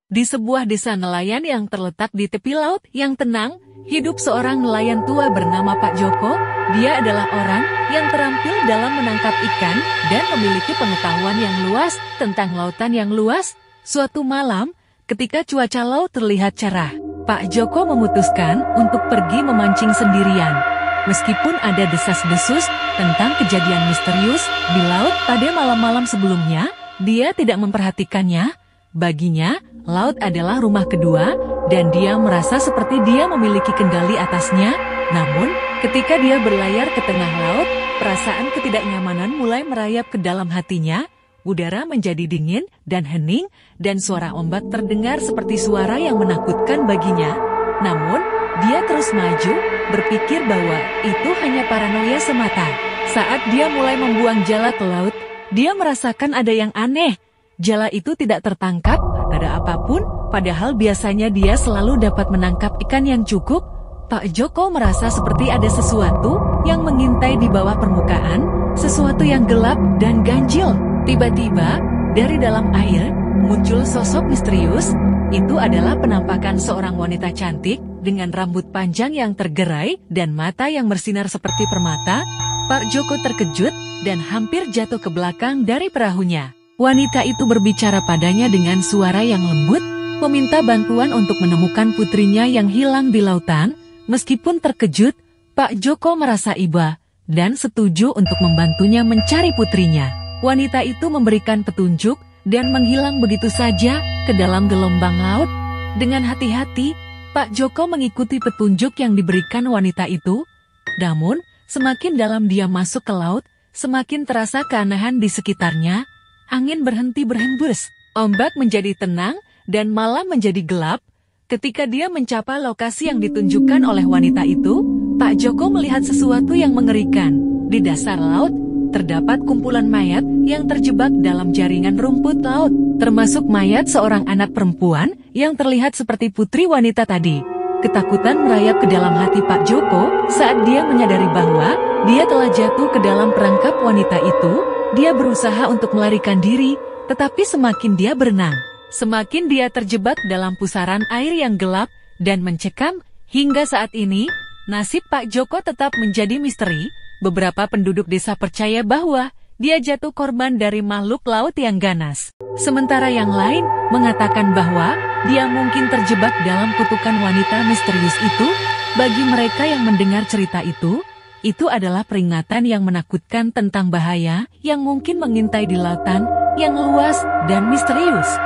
Di sebuah desa nelayan yang terletak di tepi laut yang tenang, hidup seorang nelayan tua bernama Pak Joko. Dia adalah orang yang terampil dalam menangkap ikan dan memiliki pengetahuan yang luas tentang lautan yang luas. Suatu malam, ketika cuaca laut terlihat cerah, Pak Joko memutuskan untuk pergi memancing sendirian. Meskipun ada desas-desus tentang kejadian misterius di laut pada malam-malam sebelumnya, dia tidak memperhatikannya. Baginya, laut adalah rumah kedua, dan dia merasa seperti dia memiliki kendali atasnya. Namun, ketika dia berlayar ke tengah laut, perasaan ketidaknyamanan mulai merayap ke dalam hatinya. Udara menjadi dingin dan hening, dan suara ombak terdengar seperti suara yang menakutkan baginya. Namun, dia terus maju, berpikir bahwa itu hanya paranoia semata. Saat dia mulai membuang jala ke laut, dia merasakan ada yang aneh. Jala itu tidak tertangkap, ada apapun, padahal biasanya dia selalu dapat menangkap ikan yang cukup. Pak Joko merasa seperti ada sesuatu yang mengintai di bawah permukaan, sesuatu yang gelap dan ganjil. Tiba-tiba, dari dalam air, muncul sosok misterius. Itu adalah penampakan seorang wanita cantik, dengan rambut panjang yang tergerai dan mata yang bersinar seperti permata. Pak Joko terkejut dan hampir jatuh ke belakang dari perahunya. Wanita itu berbicara padanya dengan suara yang lembut, meminta bantuan untuk menemukan putrinya yang hilang di lautan. Meskipun terkejut, Pak Joko merasa iba dan setuju untuk membantunya mencari putrinya. Wanita itu memberikan petunjuk dan menghilang begitu saja ke dalam gelombang laut. Dengan hati-hati, Pak Joko mengikuti petunjuk yang diberikan wanita itu. Namun, semakin dalam dia masuk ke laut, semakin terasa keanehan di sekitarnya. Angin berhenti berhembus, ombak menjadi tenang, dan malam menjadi gelap. Ketika dia mencapai lokasi yang ditunjukkan oleh wanita itu, Pak Joko melihat sesuatu yang mengerikan. Di dasar laut, terdapat kumpulan mayat yang terjebak dalam jaringan rumput laut, termasuk mayat seorang anak perempuan yang terlihat seperti putri wanita tadi. Ketakutan merayap ke dalam hati Pak Joko saat dia menyadari bahwa dia telah jatuh ke dalam perangkap wanita itu. Dia berusaha untuk melarikan diri, tetapi semakin dia berenang, semakin dia terjebak dalam pusaran air yang gelap dan mencekam. Hingga saat ini, nasib Pak Joko tetap menjadi misteri. Beberapa penduduk desa percaya bahwa dia jatuh korban dari makhluk laut yang ganas. Sementara yang lain mengatakan bahwa dia mungkin terjebak dalam kutukan wanita misterius itu. Bagi mereka yang mendengar cerita itu adalah peringatan yang menakutkan tentang bahaya yang mungkin mengintai di lautan yang luas dan misterius.